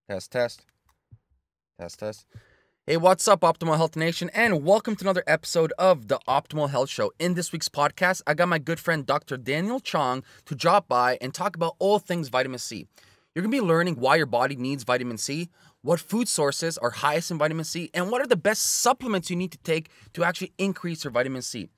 Test, test, test, test. Hey, what's up, Optimal Health Nation, and welcome to another episode of the Optimal Health Show. In this week's podcast, I got my good friend Dr. Daniel Chong to drop by and talk about all things vitamin C. You're going to be learning why your body needs vitamin C, what food sources are highest in vitamin C, and what are the best supplements you need to take to actually increase your vitamin C.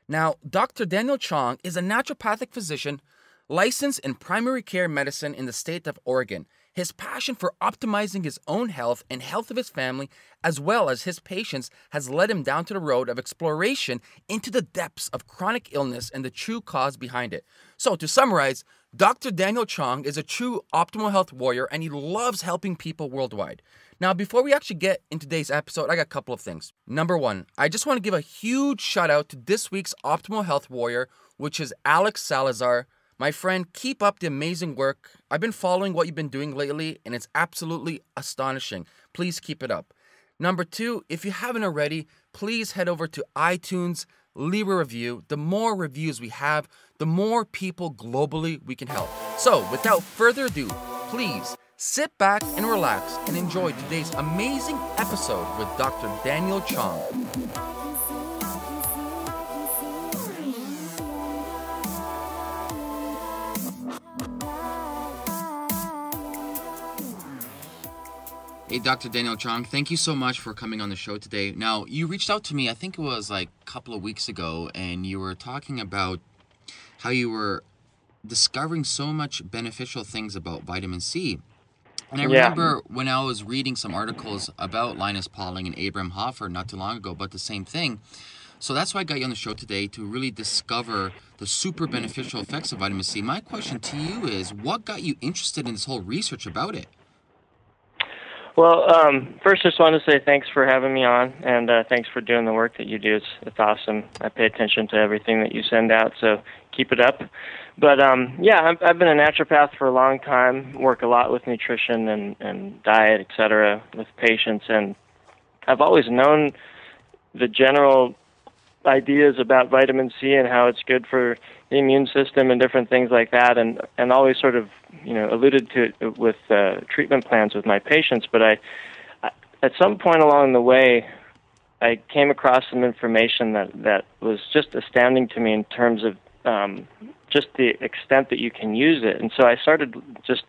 Now, Dr. Daniel Chong is a naturopathic physician licensed in primary care medicine in the state of Oregon. His passion for optimizing his own health and health of his family, as well as his patients, has led him down to the road of exploration into the depths of chronic illness and the true cause behind it. So, to summarize, Dr. Daniel Chong is a true optimal health warrior, and he loves helping people worldwide. Now, before we actually get into today's episode, I got a couple of things. Number one, I just want to give a huge shout out to this week's optimal health warrior, which is Alex Salazar. My friend, keep up the amazing work. I've been following what you've been doing lately, and it's absolutely astonishing. Please keep it up. Number two, if you haven't already, please head over to iTunes, leave a review. The more reviews we have, the more people globally we can help. So, without further ado, please sit back and relax and enjoy today's amazing episode with Dr. Daniel Chong. Hey, Dr. Daniel Chong, thank you so much for coming on the show today. Now, you reached out to me, I think it was like a couple of weeks ago, and you were talking about how you were discovering so much beneficial things about vitamin C. And I remember when I was reading some articles about Linus Pauling and Abraham Hoffer not too long ago about the same thing. So that's why I got you on the show today, to really discover the super beneficial effects of vitamin C. My question to you is, what got you interested in this whole research about it? Well, first, I just want to say thanks for having me on, and thanks for doing the work that you do. It's awesome. I pay attention to everything that you send out, so keep it up. But, I've been a naturopath for a long time, work a lot with nutrition and diet, et cetera, with patients, and I've always known the general ideas about vitamin C and how it's good for the immune system and different things like that, and always sort of alluded to it with treatment plans with my patients. But I at some point along the way, I came across some information that was just astounding to me in terms of just the extent that you can use it. And so I started just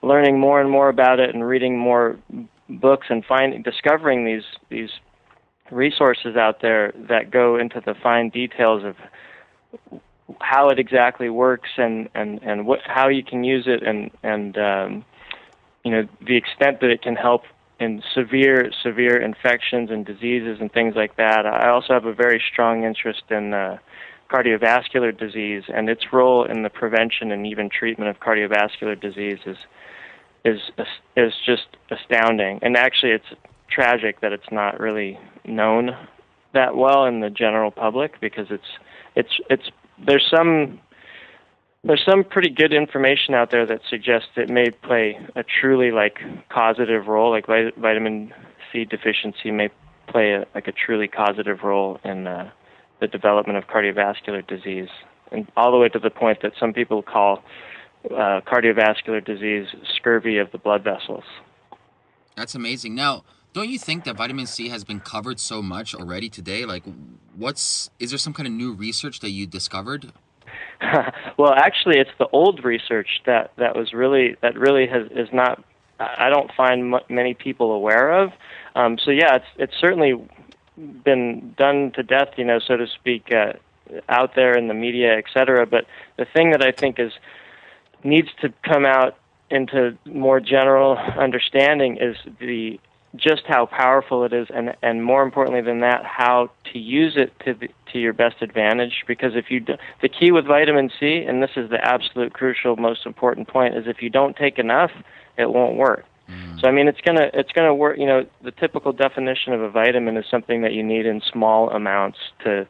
learning more and more about it and reading more books and discovering these resources out there that go into the fine details of how it exactly works and how you can use it and the extent that it can help in severe infections and diseases and things like that. I also have a very strong interest in cardiovascular disease, and its role in the prevention and even treatment of cardiovascular disease is just astounding. And actually, it's tragic that it's not really known that well in the general public, because there's some pretty good information out there that suggests it may play a truly causative role, like vitamin C deficiency may play a truly causative role in the development of cardiovascular disease, and all the way to the point that some people call cardiovascular disease scurvy of the blood vessels. That's amazing. Now, don't you think that vitamin C has been covered so much already today? Is there some kind of new research that you discovered? Well, actually, it's the old research that is not. I don't find many people aware of. It's certainly been done to death, so to speak, out there in the media, et cetera. But the thing that I think needs to come out into more general understanding is just how powerful it is, and more importantly than that, how to use it to your best advantage. Because the key with vitamin C, and this is the absolute crucial, most important point, is if you don't take enough, it won't work. So I mean, it's gonna work. The typical definition of a vitamin is something that you need in small amounts to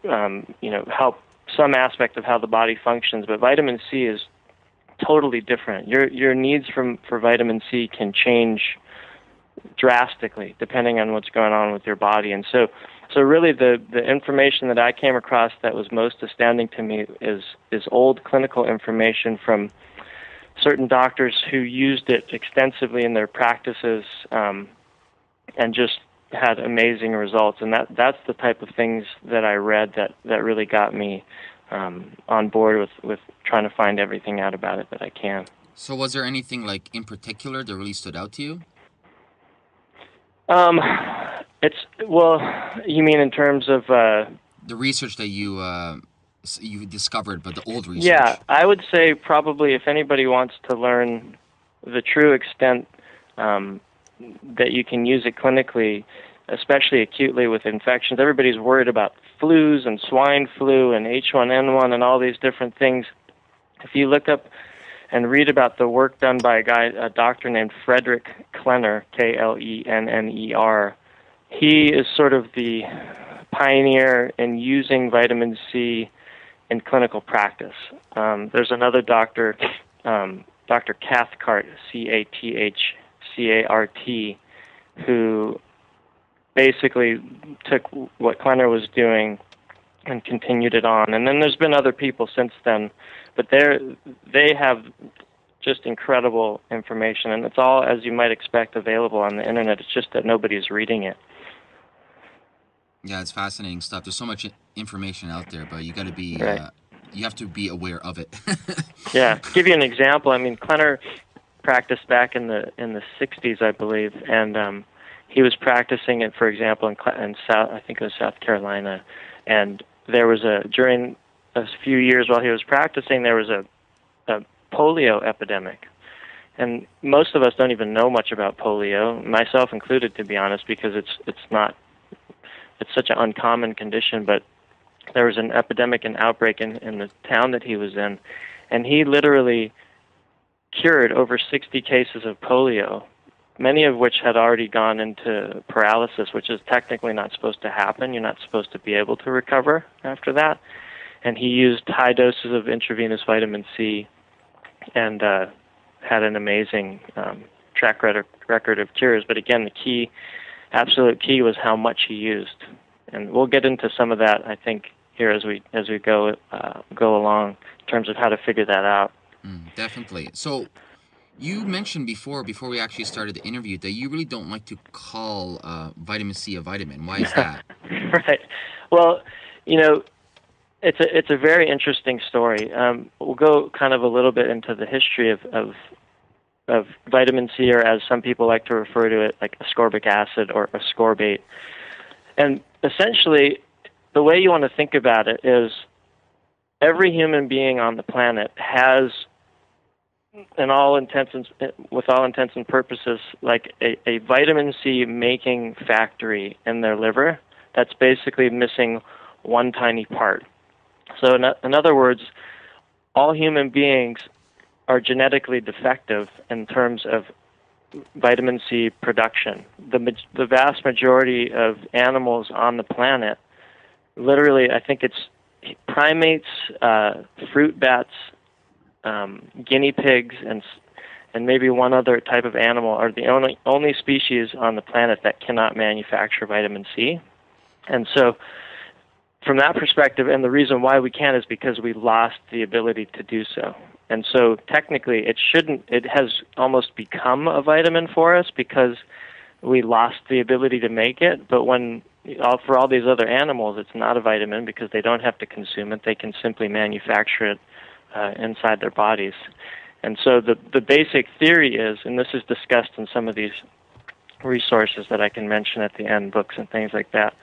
help some aspect of how the body functions. But vitamin C is totally different. Your needs for vitamin C can change drastically depending on what's going on with your body. And so really the information that I came across that was most astounding to me is old clinical information from certain doctors who used it extensively in their practices and just had amazing results. And that's the type of things that I read that really got me on board with trying to find everything out about it that I can. So was there anything like in particular that really stood out to you? You mean in terms of the research that you discovered, but the old research? Yeah, I would say probably if anybody wants to learn the true extent that you can use it clinically, especially acutely with infections. Everybody's worried about flus and swine flu and H1N1 and all these different things. If you look up and read about the work done by a doctor named Frederick Klenner, Klenner, he is sort of the pioneer in using vitamin C in clinical practice. There's another doctor, Dr. Cathcart, Cathcart, who basically took what Klenner was doing and continued it on. And then there's been other people since then, but they have just incredible information, and it's all, as you might expect, available on the internet. It's just that nobody's reading it. Yeah, it's fascinating stuff. There's so much information out there, but you got to be you have to be aware of it. Yeah, to give you an example, I mean, Klenner practiced back in the 60s, I believe, and he was practicing it, for example, in South, I think it was South Carolina, and there was during a few years while he was practicing, there was a polio epidemic. And most of us don't even know much about polio, myself included, to be honest, because it's such an uncommon condition. But there was an epidemic and outbreak in the town that he was in, and he literally cured over 60 cases of polio, many of which had already gone into paralysis, which is technically not supposed to happen. You're not supposed to be able to recover after that. And he used high doses of intravenous vitamin C and had an amazing track record of cures. But again, the absolute key was how much he used. And we'll get into some of that, I think, here as we go along in terms of how to figure that out. Definitely. So you mentioned before we actually started the interview that you really don't like to call vitamin C a vitamin. Why is that? Right. Well, it's a very interesting story. We'll go kind of a little bit into the history of vitamin C, or as some people like to refer to it, like ascorbic acid or ascorbate. And essentially, the way you want to think about it is every human being on the planet has, with all intents and purposes, like a vitamin C making factory in their liver that's basically missing one tiny part. So in other words, all human beings are genetically defective in terms of vitamin C production. The vast majority of animals on the planet, literally, I think it's primates, fruit bats, guinea pigs, and maybe one other type of animal are the only species on the planet that cannot manufacture vitamin C. And so from that perspective, and the reason why we can't is because we lost the ability to do so. And so technically it has almost become a vitamin for us because we lost the ability to make it. But for all these other animals, it's not a vitamin because they don't have to consume it. They can simply manufacture it inside their bodies. And so the basic theory is, and this is discussed in some of these resources that I can mention at the end, books and things like that,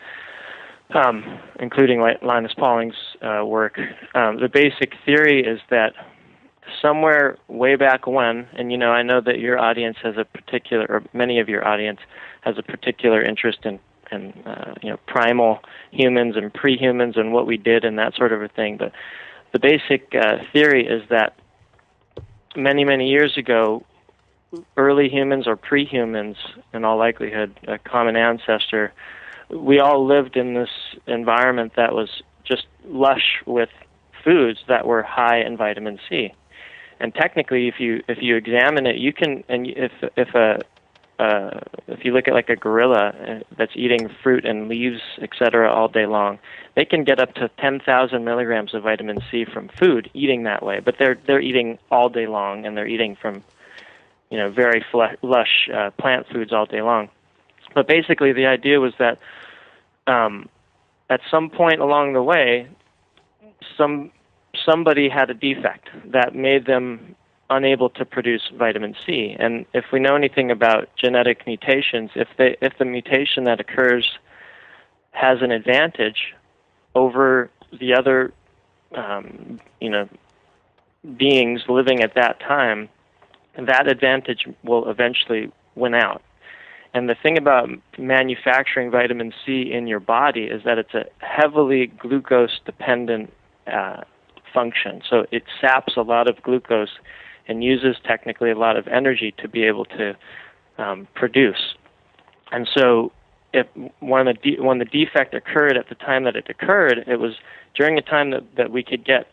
including Linus Pauling's work. The basic theory is that somewhere way back when, and I know that your audience has or many of your audience has a particular interest in primal humans and pre-humans and what we did and that sort of a thing. But the basic theory is that many, many years ago, early humans or pre-humans, in all likelihood, a common ancestor, we all lived in this environment that was just lush with foods that were high in vitamin C. And technically, if you examine it, you can, and if a if you look at like a gorilla that's eating fruit and leaves, etc., all day long, they can get up to 10,000 milligrams of vitamin C from food eating that way. But they're eating all day long, and they're eating from very lush plant foods all day long. But basically, the idea was that at some point along the way, somebody had a defect that made them unable to produce vitamin C. And if we know anything about genetic mutations, if the mutation that occurs has an advantage over the other beings living at that time, that advantage will eventually win out. And the thing about manufacturing vitamin C in your body is that it's a heavily glucose-dependent function. So it saps a lot of glucose and uses technically a lot of energy to be able to produce. And so when the defect occurred at the time that it occurred, it was during a time that we could get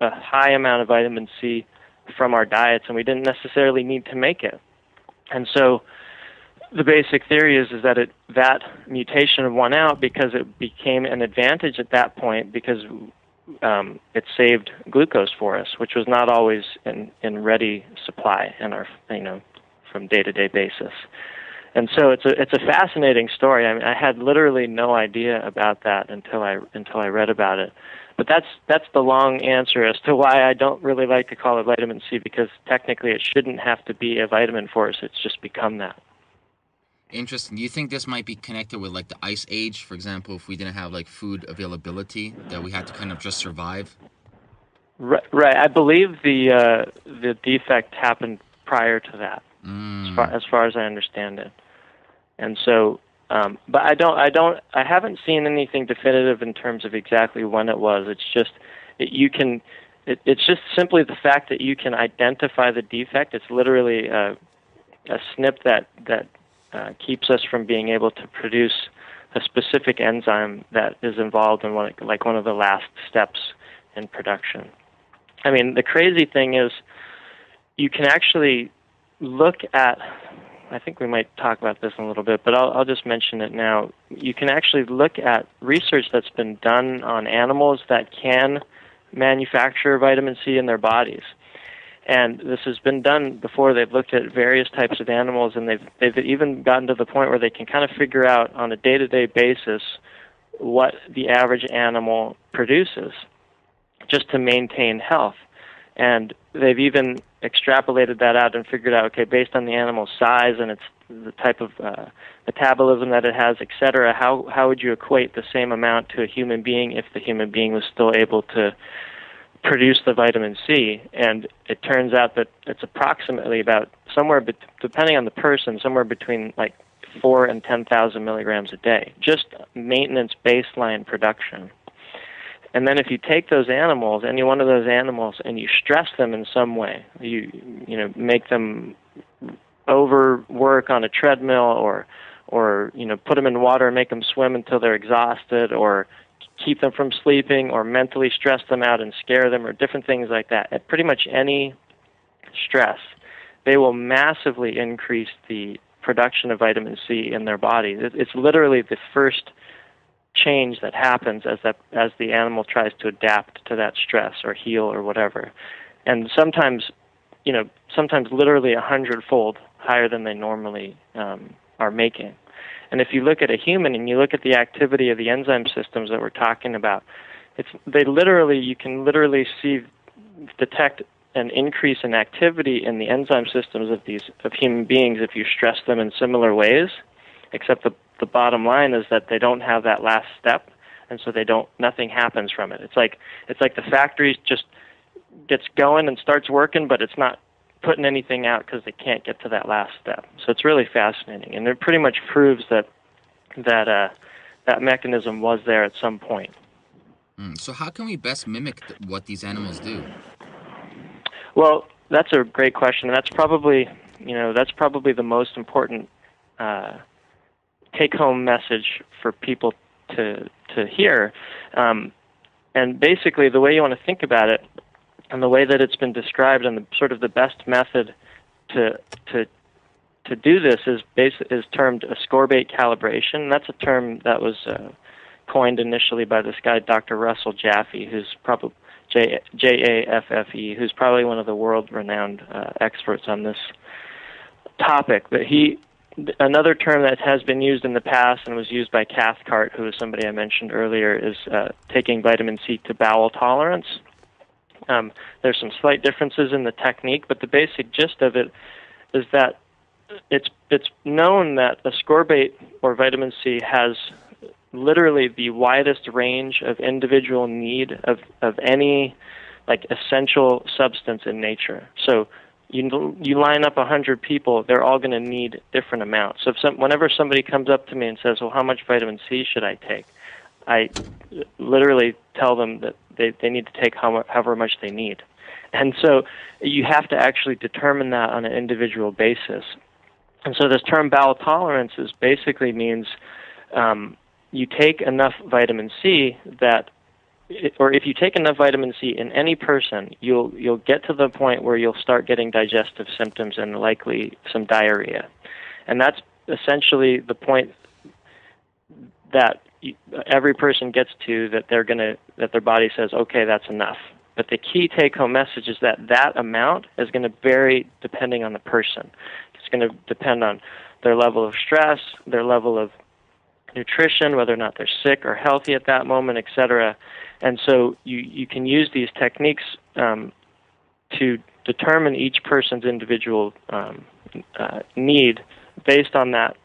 a high amount of vitamin C from our diets, and we didn't necessarily need to make it. And so the basic theory is that that mutation won out because it became an advantage at that point because it saved glucose for us, which was not always in ready supply in our from day-to-day basis. And so it's a fascinating story. I mean, I had literally no idea about that until I read about it. But that's the long answer as to why I don't really like to call it vitamin C, because technically it shouldn't have to be a vitamin for us. It's just become that. Interesting. Do you think this might be connected with like the ice age, for example, if we didn't have like food availability, that we had to kind of just survive? Right. I believe the defect happened prior to that, as far as I understand it. And so, but I haven't seen anything definitive in terms of exactly when it was. It's just it's just simply the fact that you can identify the defect. It's literally a SNP that keeps us from being able to produce a specific enzyme that is involved in one of the last steps in production. I mean, the crazy thing is you can actually look at, I think we might talk about this in a little bit, but I'll just mention it now. You can actually look at research that's been done on animals that can manufacture vitamin C in their bodies. And this has been done before. They've looked at various types of animals, and they've even gotten to the point where they can kind of figure out on a day-to-day basis what the average animal produces just to maintain health. And they've even extrapolated that out and figured out, okay, based on the animal's size and the type of metabolism that it has, et cetera, how would you equate the same amount to a human being if the human being was still able to produce the vitamin C? And it turns out that it's approximately about depending on the person, somewhere between like 4,000 and 10,000 milligrams a day, just maintenance baseline production. And then if you take those animals, any one of those animals, and you stress them in some way, you make them overwork on a treadmill, or put them in water and make them swim until they're exhausted, or keep them from sleeping, or mentally stress them out and scare them, or different things like that. At pretty much any stress, they will massively increase the production of vitamin C in their body. It's literally the first change that happens as the animal tries to adapt to that stress or heal or whatever. And sometimes literally 100-fold higher than they normally are making. And if you look at a human and you look at the activity of the enzyme systems that we're talking about, you can literally detect an increase in activity in the enzyme systems of human beings if you stress them in similar ways, except the bottom line is that they don't have that last step, and so nothing happens from it. It's like the factory just gets going and starts working, but it's not putting anything out because they can't get to that last step. So it's really fascinating, and it pretty much proves that mechanism was there at some point. So how can we best mimic what these animals do? Well, that's a great question, and that's probably the most important take-home message for people to hear. And basically, the way you want to think about it, and the way that it's been described, and the best method to to do this is termed ascorbate calibration. And that's a term that was coined initially by this guy, Dr. Russell Jaffe, who's probably Jaffe, who's probably one of the world-renowned experts on this topic. But another term that has been used in the past and was used by Cathcart, who is somebody I mentioned earlier, is taking vitamin C to bowel tolerance. There's some slight differences in the technique, but the basic gist of it is that it's known that ascorbate or vitamin C has literally the widest range of individual need of any essential substance in nature. So you line up 100 people, they're all going to need different amounts. So whenever somebody comes up to me and says, well, how much vitamin C should I take? I literally tell them that they need to take however much they need. And so you have to actually determine that on an individual basis. And so this term bowel tolerance basically means you take enough vitamin C or if you take enough vitamin C in any person, you'll get to the point where you'll start getting digestive symptoms and likely some diarrhea. And that's essentially the point that every person gets to, that their body says, okay, that's enough. But the key take-home message is that amount is going to vary depending on the person. It's going to depend on their level of stress, their level of nutrition, whether or not they're sick or healthy at that moment, etc. And so you can use these techniques to determine each person's individual need based on that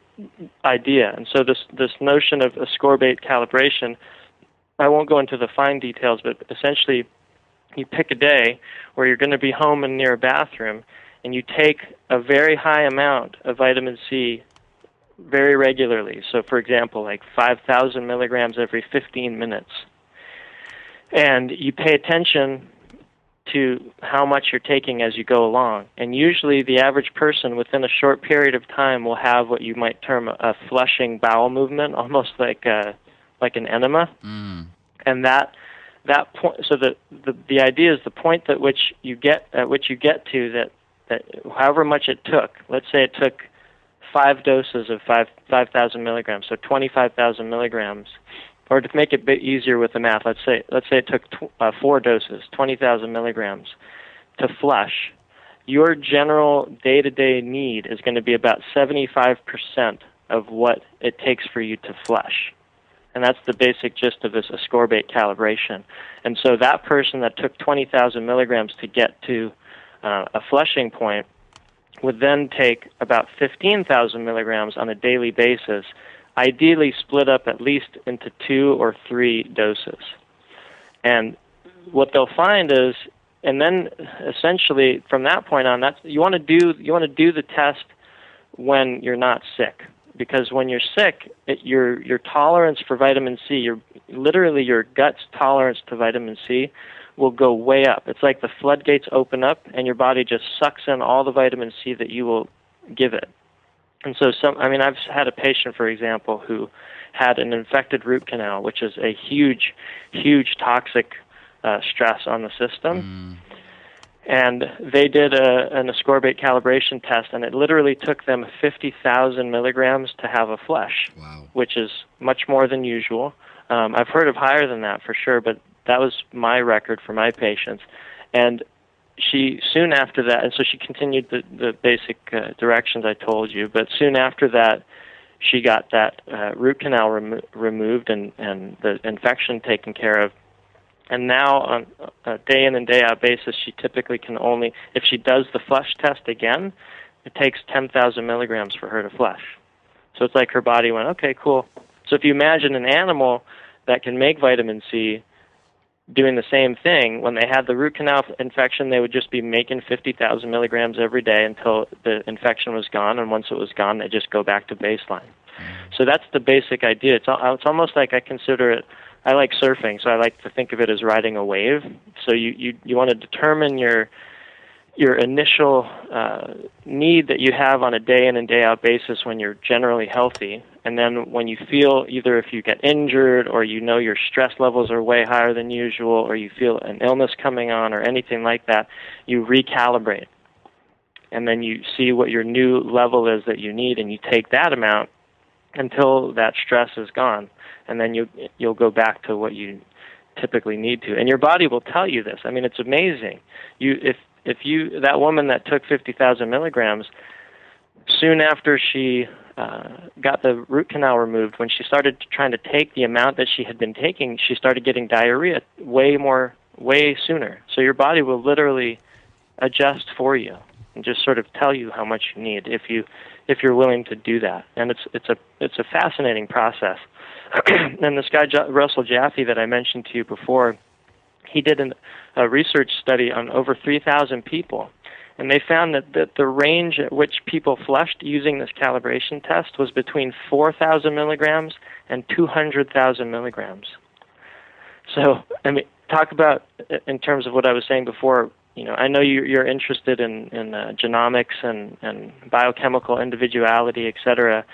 idea. And so this notion of ascorbate calibration, I won't go into the fine details, but essentially you pick a day where you're going to be home and near a bathroom, and you take a very high amount of vitamin C very regularly. So, for example, 5,000 milligrams every 15 minutes. And you pay attention to how much you're taking as you go along. And usually the average person within a short period of time will have what you might term a flushing bowel movement, almost like an enema. Mm. And that point, so the idea is the point at which you get to that however much it took, let's say it took 5 doses of 5,000 milligrams, so 25,000 milligrams, or to make it a bit easier with the math, let's say it took 4 doses, 20,000 milligrams, to flush. Your general day-to-day need is going to be about 75% of what it takes for you to flush. And that's the basic gist of this ascorbate calibration. And so that person that took 20,000 milligrams to get to a flushing point would then take about 15,000 milligrams on a daily basis, ideally split up at least into 2 or 3 doses. And what they'll find is, and then essentially from that point on, you want to do the test when you're not sick, because when you're sick, your tolerance for vitamin C, your gut's tolerance to vitamin C will go way up. It's like the floodgates open up and your body just sucks in all the vitamin C that you will give it. And so I've had a patient, for example, who had an infected root canal, which is a huge, huge toxic stress on the system. Mm. And they did an ascorbate calibration test, and it literally took them 50,000 milligrams to have a flush, wow, which is much more than usual. I've heard of higher than that for sure, but that was my record for my patients. And she, soon after that, and so she continued the basic directions I told you, but soon after that, she got that root canal removed and the infection taken care of. And now, on a day in and day out basis, she typically can only, if she does the flush test again, it takes 10,000 milligrams for her to flush. So it's like her body went, okay, cool. So if you imagine an animal that can make vitamin C doing the same thing, when they had the root canal infection, they would just be making 50,000 milligrams every day until the infection was gone, and once it was gone, they just go back to baseline. So that's the basic idea. It's almost like I consider it, I like surfing, so I like to think of it as riding a wave. So you want to determine your initial need that you have on a day in and day out basis when you're generally healthy, and then when you feel, either if you get injured or you know your stress levels are way higher than usual, or you feel an illness coming on or anything like that, you recalibrate. and then you see what your new level is that you need, and you take that amount until that stress is gone, and then you'll go back to what you typically need to. And your body will tell you this. I mean, it's amazing. That woman that took 50,000 milligrams, soon after she got the root canal removed, when she started trying to take the amount that she had been taking, she started getting diarrhea way sooner. So your body will literally adjust for you and just sort of tell you how much you need if you're willing to do that. And it's a fascinating process. And this guy Russell Jaffe that I mentioned to you before, he did a research study on over 3,000 people, and they found that the range at which people flushed using this calibration test was between 4,000 milligrams and 200,000 milligrams. So, I mean, talk about, in terms of what I was saying before, I know you're interested in genomics and biochemical individuality, et cetera.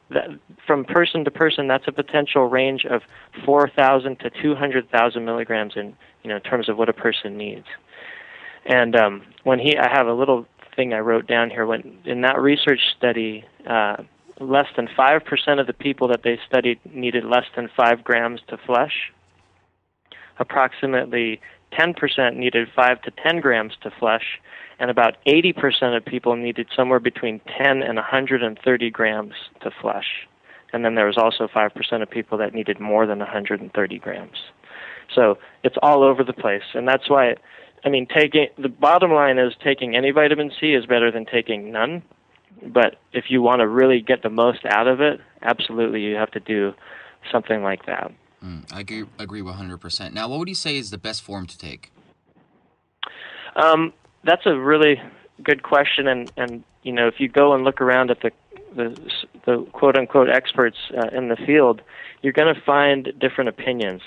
That, from person to person, that's a potential range of 4,000 to 200,000 milligrams in terms of what a person needs. And I have a little thing I wrote down here. When in that research study, less than 5% of the people that they studied needed less than 5 grams to flush. Approximately 10% needed 5 to 10 grams to flush, and about 80% of people needed somewhere between 10 and 130 grams to flush. And then there was also 5% of people that needed more than 130 grams. So it's all over the place, and that's why, I mean, the bottom line is taking any vitamin C is better than taking none. But if you want to really get the most out of it, absolutely you have to do something like that. I agree 100%. Now, what would you say is the best form to take? That's a really good question, and if you go and look around at the quote unquote experts in the field, you're going to find different opinions.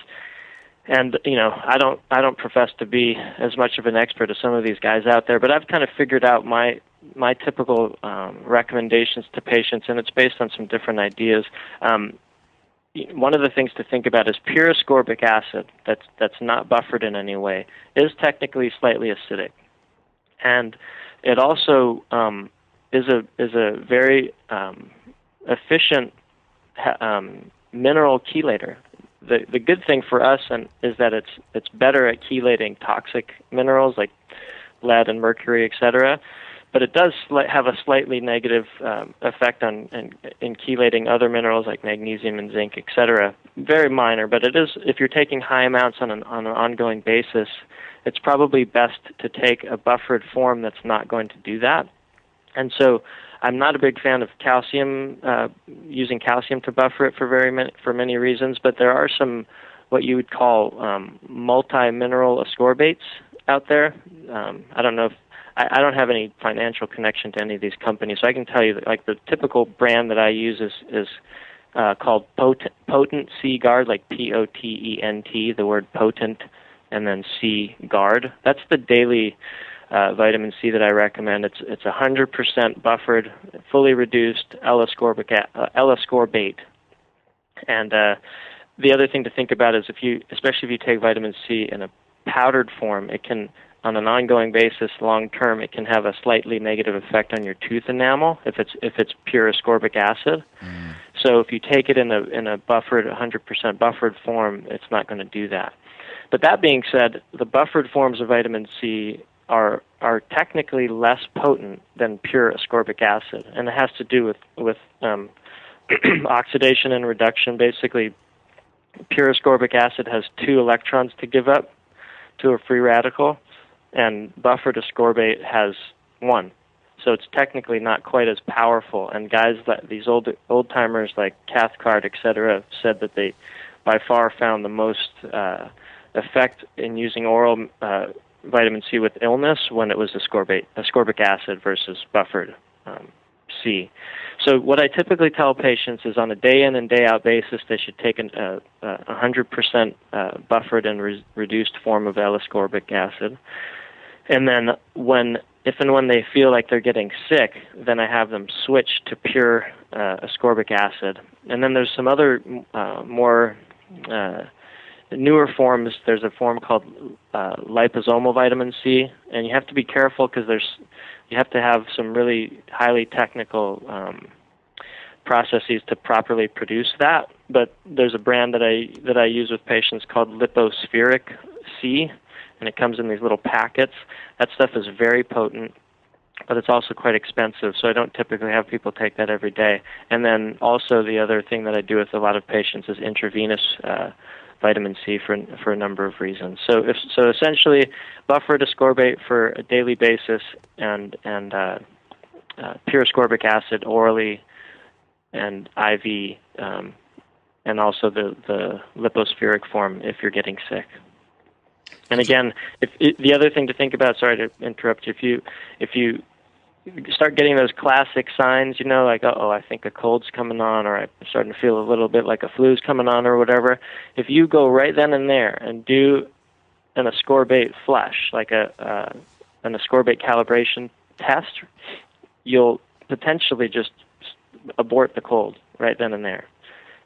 And I don't profess to be as much of an expert as some of these guys out there, but I've kind of figured out my typical recommendations to patients, and it's based on some different ideas. One of the things to think about is pure ascorbic acid that's not buffered in any way is technically slightly acidic, and it also is a very efficient mineral chelator. The good thing for us is that it's better at chelating toxic minerals like lead and mercury, etc. But it does have a slightly negative effect in chelating other minerals like magnesium and zinc, etc. Very minor, but it is, if you're taking high amounts on an ongoing basis, it's probably best to take a buffered form that's not going to do that. And so I'm not a big fan of calcium, using calcium to buffer it for many reasons, but there are some what you would call multi-mineral ascorbates out there. I don't know if I don't have any financial connection to any of these companies, so I can tell you that, like, the typical brand that I use is called Potent C Guard, like Potent, the word potent, and then C Guard. That's the daily vitamin C that I recommend. It's 100% buffered, fully reduced L-ascorbate. And the other thing to think about is especially if you take vitamin C in a powdered form, it can, on an ongoing basis, long term, it can have a slightly negative effect on your tooth enamel if it's pure ascorbic acid. So if you take it in a buffered, 100% buffered form, it's not going to do that. But that being said, the buffered forms of vitamin C are technically less potent than pure ascorbic acid, and it has to do with oxidation and reduction. Basically, pure ascorbic acid has 2 electrons to give up to a free radical, and buffered ascorbate has 1. So it's technically not quite as powerful. And guys, these old timers like Cathcart, etc., said that they by far found the most effect in using oral vitamin C with illness when it was ascorbic acid versus buffered C. So what I typically tell patients is on a day in and day out basis, they should take a 100% buffered and reduced form of L-ascorbic acid. And then if and when they feel like they're getting sick, then I have them switch to pure ascorbic acid. And then there's some other more newer forms. There's a form called liposomal vitamin C, and you have to be careful because have to have some really highly technical processes to properly produce that. But there's a brand that I use with patients called Lipospheric C, and it comes in these little packets. That stuff is very potent, but it's also quite expensive, so I don't typically have people take that every day. And then also the other thing that I do with a lot of patients is intravenous vitamin C for a number of reasons. So essentially, buffered ascorbate for a daily basis, and pure ascorbic acid orally and IV, and also the lipospheric form if you're getting sick. And again, the other thing to think about, sorry to interrupt you, if you start getting those classic signs, like, I think a cold's coming on, or I'm starting to feel a little bit like a flu's coming on or whatever, if you go right then and there and do an ascorbate flush, like an ascorbate calibration test, you'll potentially just abort the cold right then and there.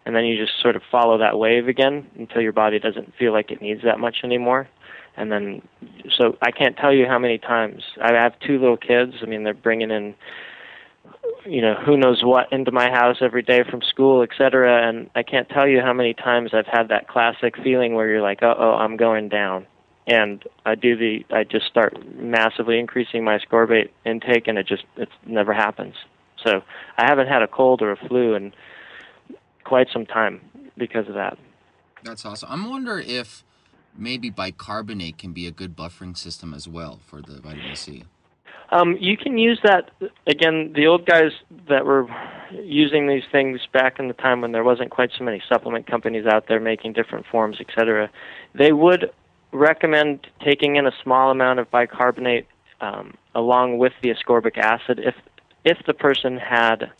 And then you just sort of follow that wave again until your body doesn't feel like it needs that much anymore. And then, so I can't tell you how many times. I have 2 little kids. I mean, they're bringing in, who knows what into my house every day from school, et cetera. And I can't tell you how many times I've had that classic feeling where you're like, I'm going down. And I just start massively increasing my ascorbate intake, and it never happens. So I haven't had a cold or a flu in quite some time because of that. That's awesome. I'm wondering if maybe bicarbonate can be a good buffering system as well for the vitamin C. You can use that. Again, the old guys that were using these things back in the time when there wasn't quite so many supplement companies out there making different forms, etc., they would recommend taking in a small amount of bicarbonate along with the ascorbic acid if the person had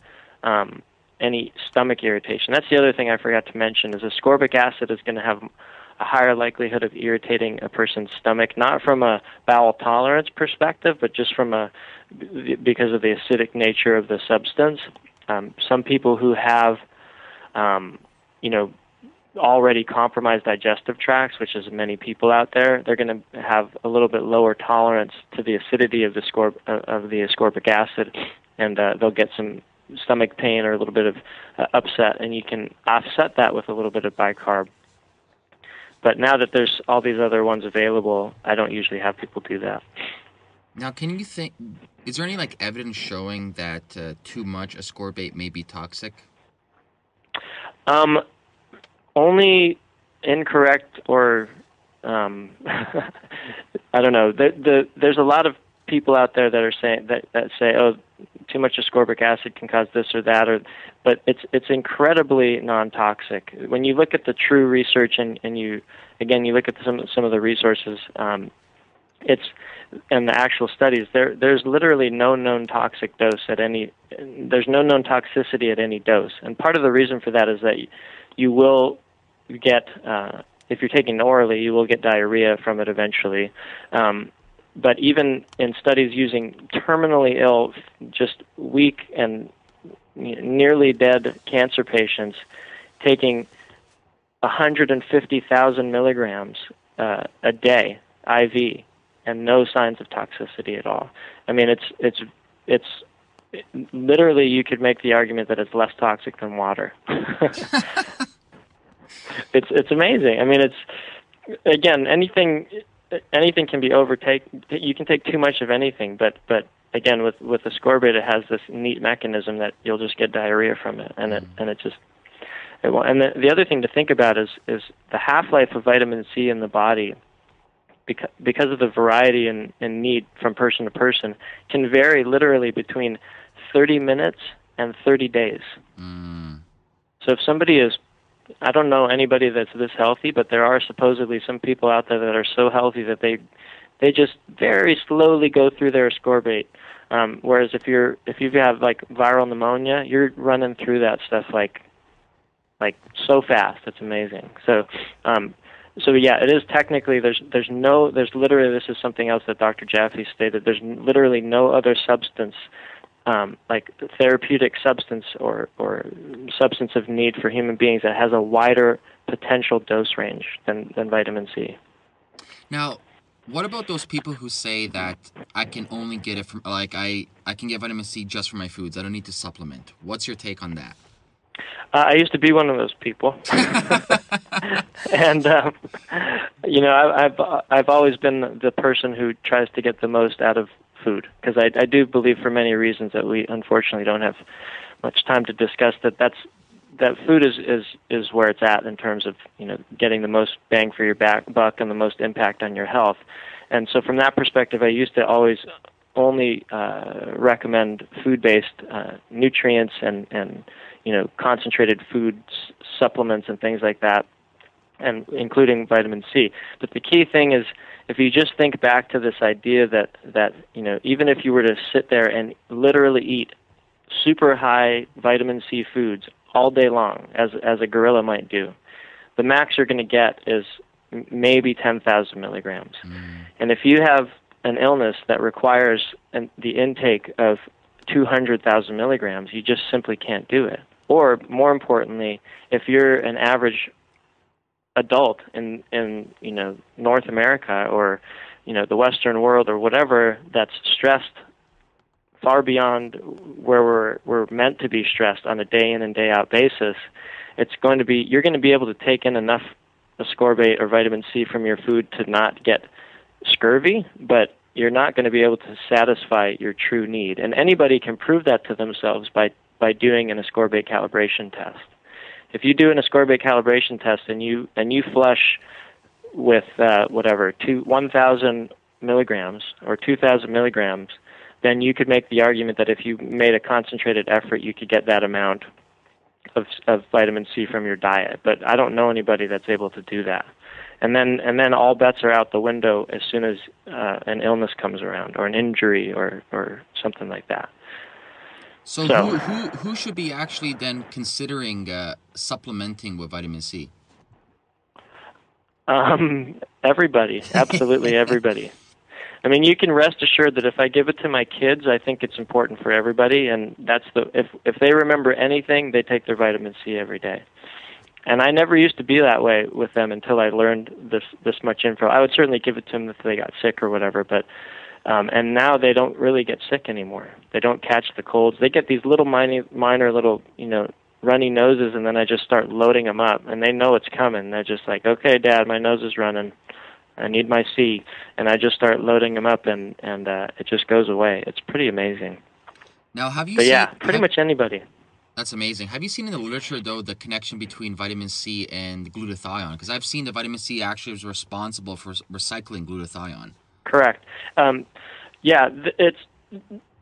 any stomach irritation. That's the other thing I forgot to mention, is ascorbic acid is going to have a higher likelihood of irritating a person's stomach, not from a bowel tolerance perspective, but just because of the acidic nature of the substance. Some people who have, already compromised digestive tracts, which is many people out there, they're going to have a little bit lower tolerance to the acidity of the ascorbic acid, and they'll get some stomach pain or a little bit of upset, and you can offset that with a little bit of bicarb. But now that there's all these other ones available, I don't usually have people do that. Now, is there any evidence showing that too much ascorbate may be toxic? Only incorrect or I don't know. There's a lot of people out there that are saying that say, too much ascorbic acid can cause this or that, but it's incredibly non-toxic. When you look at the true research and you look at some of the resources, and the actual studies, there's literally no known toxic dose there's no known toxicity at any dose. And part of the reason for that is that you will get, if you're taking it orally, you will get diarrhea from it eventually. But even in studies using terminally ill, just weak and nearly dead cancer patients, taking 150,000 milligrams a day IV, and no signs of toxicity at all. I mean, it's literally, you could make the argument that it's less toxic than water. It's amazing. I mean, again, anything can be overtaken. You can take too much of anything, but again, with ascorbate, it has this neat mechanism that you'll just get diarrhea from it, and the other thing to think about is the half-life of vitamin C in the body, because of the variety and need from person to person, can vary literally between 30 minutes and 30 days. So if somebody is, I don't know anybody that's this healthy, but there are supposedly some people out there that are so healthy that they just very slowly go through their ascorbate. Whereas if you have viral pneumonia, you're running through that stuff like so fast. It's amazing. So yeah, it is technically, there's literally, this is something else that Dr. Jaffe stated, there's literally no other substance, therapeutic substance or substance of need for human beings that has a wider potential dose range than vitamin C. Now, What about those people who say that I can only get it from, like, I can get vitamin C just from my foods. I don't need to supplement. What's your take on that? I used to be one of those people, and I've always been the person who tries to get the most out of food, because I do believe, for many reasons that we unfortunately don't have much time to discuss, that food is where it's at in terms of getting the most bang for your buck and the most impact on your health. And so from that perspective, I used to always only recommend food-based nutrients and concentrated food supplements and things like that, and including vitamin C. But the key thing is, if you just think back to this idea that even if you were to sit there and literally eat super high vitamin C foods all day long, as a gorilla might do, the max you're going to get is maybe 10,000 milligrams. And if you have an illness that requires the intake of 200,000 milligrams, you just simply can't do it. Or, more importantly, if you're an average adult in North America or the Western world or whatever, that's stressed far beyond where we're meant to be stressed on a day in and day out basis, you're going to be able to take in enough ascorbate or vitamin C from your food to not get scurvy, but you're not going to be able to satisfy your true need. And anybody can prove that to themselves by doing an ascorbate calibration test. If you do an ascorbate calibration test and you flush with 1,000 milligrams or 2,000 milligrams, then you could make the argument that if you made a concentrated effort, you could get that amount of vitamin C from your diet. But I don't know anybody that's able to do that. And then all bets are out the window as soon as an illness comes around, or an injury, or something like that. So who should be actually then considering supplementing with vitamin C? Everybody, absolutely everybody. I mean, you can rest assured that if I give it to my kids, I think it's important for everybody, and if they remember anything, they take their vitamin C every day. And I never used to be that way with them until I learned this much info. I would certainly give it to them if they got sick or whatever, but and now they don't really get sick anymore. They don't catch the colds. They get these little minor little runny noses, and then I just start loading them up, and they know it's coming. They're just like, okay, Dad, my nose is running. I need my C, and I just start loading them up, and it just goes away. It's pretty amazing. Now, have you? Pretty much anybody. That's amazing. Have you seen in the literature, though, the connection between vitamin C and glutathione? Because I've seen that vitamin C actually is responsible for recycling glutathione. Correct. It's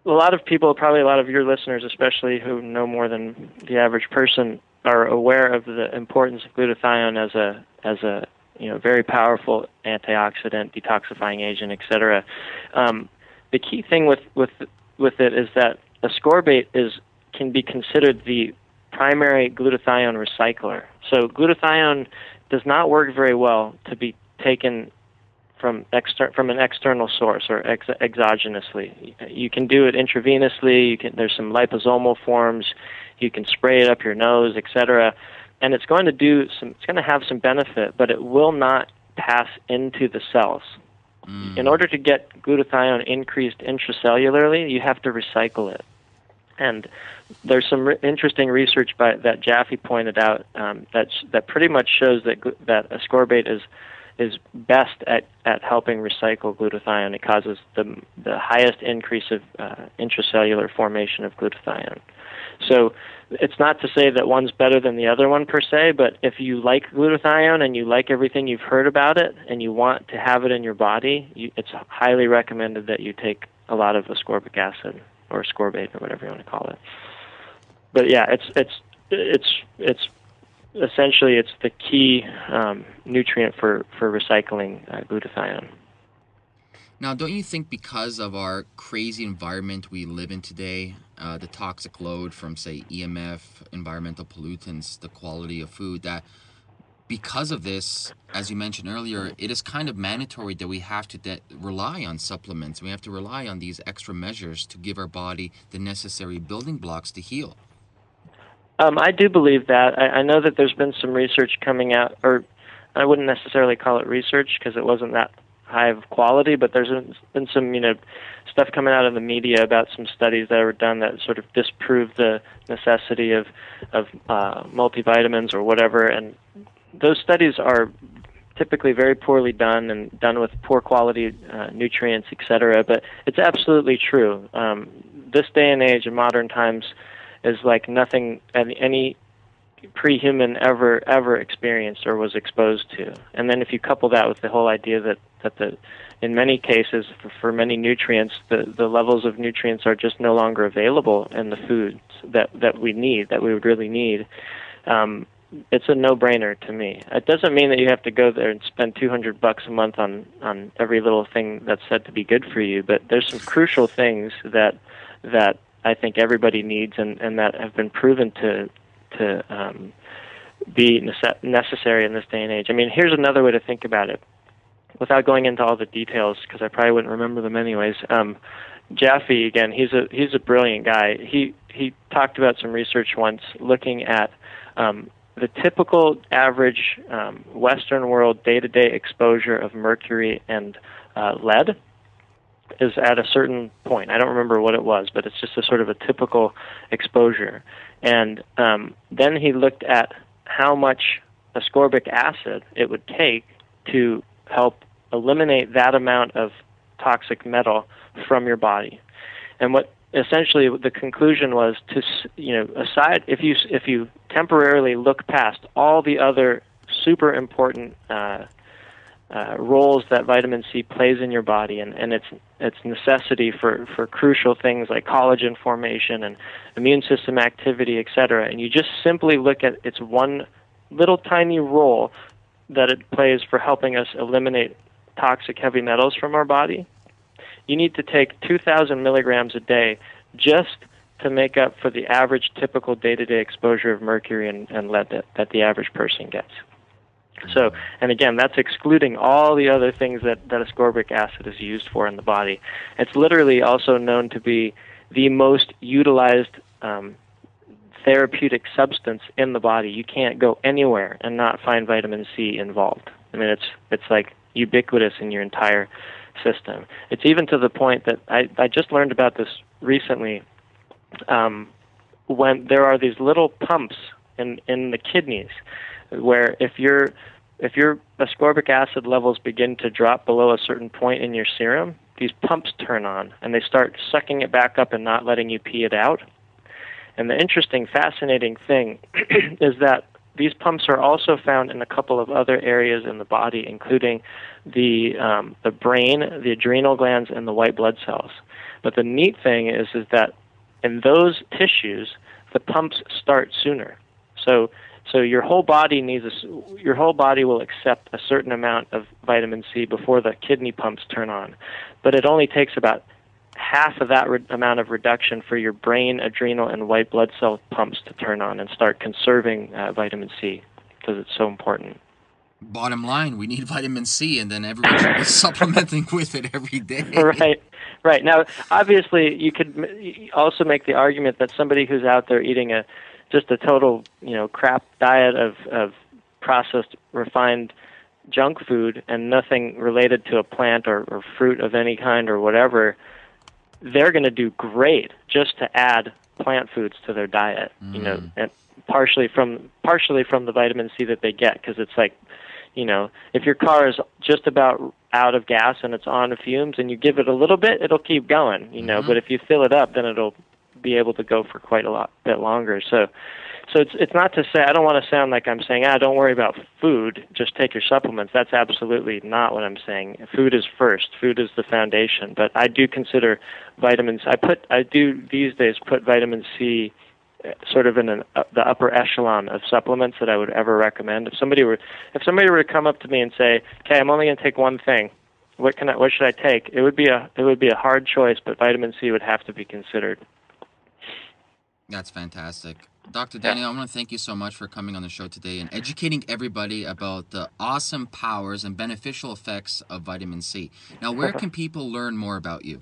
a lot of people, probably a lot of your listeners especially, who know more than the average person, are aware of the importance of glutathione as a very powerful antioxidant, detoxifying agent, etc. The key thing with it is that ascorbate can be considered the primary glutathione recycler. So glutathione does not work very well to be taken from an external source or exogenously. You can do it intravenously. There's some liposomal forms. You can spray it up your nose, etc. And it's going to have some benefit, but it will not pass into the cells. In order to get glutathione increased intracellularly, you have to recycle it. And there's some interesting research that Jaffe pointed out that pretty much shows that ascorbate is best at helping recycle glutathione. It causes the highest increase of intracellular formation of glutathione. So it's not to say that one's better than the other one per se, but if you like glutathione and you like everything you've heard about it and you want to have it in your body, it's highly recommended that you take a lot of ascorbic acid or ascorbate or whatever you want to call it. But yeah, it's essentially it's the key nutrient for recycling glutathione. Now, don't you think because of our crazy environment we live in today, the toxic load from, say, EMF, environmental pollutants, the quality of food, that because of this, as you mentioned earlier, it is kind of mandatory that we have to rely on supplements. We have to rely on these extra measures to give our body the necessary building blocks to heal? I do believe that. I know that there's been some research coming out, or I wouldn't necessarily call it research because it wasn't that high of quality, but there's been some, stuff coming out of the media about some studies that were done that sort of disprove the necessity of multivitamins or whatever, and those studies are typically very poorly done and done with poor quality nutrients, etc. But it's absolutely true. This day and age in modern times is like nothing any pre-human ever experienced or was exposed to. And then if you couple that with the whole idea that in many cases for many nutrients the levels of nutrients are just no longer available in the foods that we would really need, it's a no-brainer to me. It doesn't mean that you have to go there and spend $200 a month on every little thing that's said to be good for you, but there's some crucial things that I think everybody needs and that have been proven to be necessary in this day and age. I mean, here's another way to think about it, without going into all the details, because I probably wouldn't remember them anyways. Jaffe, again, he's a brilliant guy. He talked about some research once looking at the typical average Western world day-to-day exposure of mercury and lead is at a certain point. I don't remember what it was, but it's just a sort of a typical exposure. And then he looked at how much ascorbic acid it would take to help eliminate that amount of toxic metal from your body. And what essentially the conclusion was aside, if you temporarily look past all the other super important roles that vitamin C plays in your body and its necessity for crucial things like collagen formation and immune system activity, etc., and you just simply look at its one little tiny role that it plays for helping us eliminate toxic heavy metals from our body, you need to take 2,000 milligrams a day just to make up for the average typical day-to-day exposure of mercury and lead that the average person gets. So, and again, that's excluding all the other things that ascorbic acid is used for in the body. It's literally also known to be the most utilized therapeutic substance in the body. You can't go anywhere and not find vitamin C involved. I mean, it's like ubiquitous in your entire system. It's even to the point that I just learned about this recently, when there are these little pumps in the kidneys where if your ascorbic acid levels begin to drop below a certain point in your serum, these pumps turn on and they start sucking it back up and not letting you pee it out. And the interesting, fascinating thing is that these pumps are also found in a couple of other areas in the body, including the brain, the adrenal glands, and the white blood cells. But the neat thing is that in those tissues, the pumps start sooner. So your whole body will accept a certain amount of vitamin C before the kidney pumps turn on. But it only takes about half of that amount of reduction for your brain, adrenal, and white blood cell pumps to turn on and start conserving vitamin C because it's so important. Bottom line, we need vitamin C, and then everyone should be supplementing with it every day. Right. Now, obviously, you could also make the argument that somebody who's out there eating just a total, crap diet of processed, refined junk food and nothing related to a plant or fruit of any kind or whatever, they're going to do great just to add plant foods to their diet, and partially from the vitamin C that they get, because it's like, if your car is just about out of gas and it's on fumes and you give it a little bit, it'll keep going, but if you fill it up, then it'll be able to go for quite a bit longer. So it's not to say, I don't want to sound like I'm saying, don't worry about food, just take your supplements. That's absolutely not what I'm saying. Food is first. Food is the foundation. But I do consider vitamins, I do these days put vitamin C sort of in the upper echelon of supplements that I would ever recommend. If somebody were to come up to me and say, okay, I'm only going to take one thing, what should I take? It would be a hard choice, but vitamin C would have to be considered. That's fantastic. Dr. Daniel, I want to thank you so much for coming on the show today and educating everybody about the awesome powers and beneficial effects of vitamin C. Now, where can people learn more about you?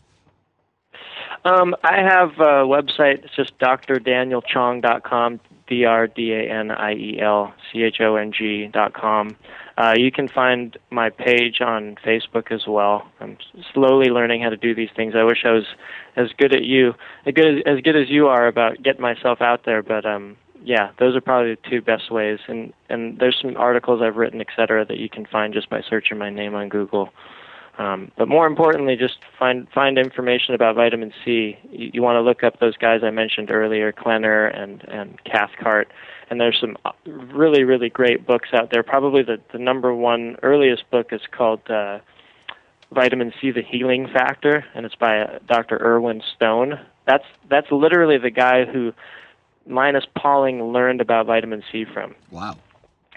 I have a website. It's just drdanielchong.com, DRDANIELCHONG.com. You can find my page on Facebook as well. I'm slowly learning how to do these things. I wish I was as good as you are about getting myself out there. But yeah, those are probably the two best ways. And there's some articles I've written, etc., that you can find just by searching my name on Google. But more importantly, just find information about vitamin C. You want to look up those guys I mentioned earlier, Klenner and Cathcart. And there's some really, really great books out there. Probably the number one earliest book is called Vitamin C, The Healing Factor, and it's by Dr. Irwin Stone. That's literally the guy who Linus Pauling learned about vitamin C from. Wow.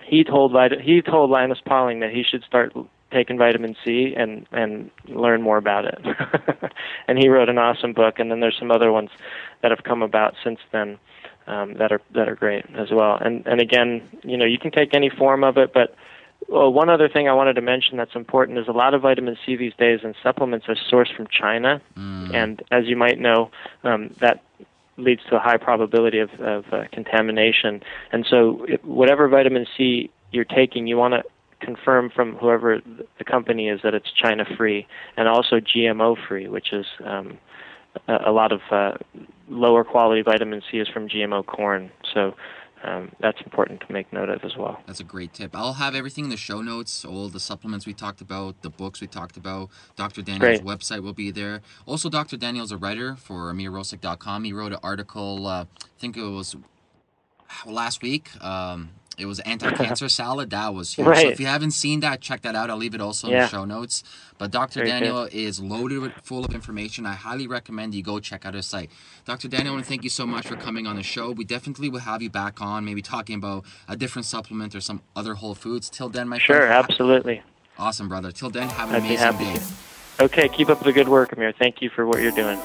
He told Linus Pauling that he should start taking vitamin C and learn more about it. And he wrote an awesome book, and then there's some other ones that have come about since then that are great as well. And again, you can take any form of it, but one other thing I wanted to mention that's important is a lot of vitamin C these days and supplements are sourced from China, and as you might know, that leads to a high probability of contamination. And so whatever vitamin C you're taking, you want to confirm from whoever the company is that it's China-free and also GMO-free, which is a lot of lower quality vitamin C is from GMO corn. So that's important to make note of as well. That's a great tip. I'll have everything in the show notes, all the supplements we talked about, the books we talked about. Dr. Daniel's website will be there. Also, Dr. Daniel's a writer for AmeerRosic.com. He wrote an article, I think it was last week. It was anti-cancer salad. That was huge. Right. So if you haven't seen that, check that out. I'll leave it also in the show notes. But Dr. Daniel is loaded full of information. I highly recommend you go check out his site. Dr. Daniel, I want to thank you so much for coming on the show. We definitely will have you back on, maybe talking about a different supplement or some other whole foods. Till then, my friend. Sure, absolutely. Awesome, brother. Till then, have an amazing day. Okay, keep up the good work, Ameer. Thank you for what you're doing.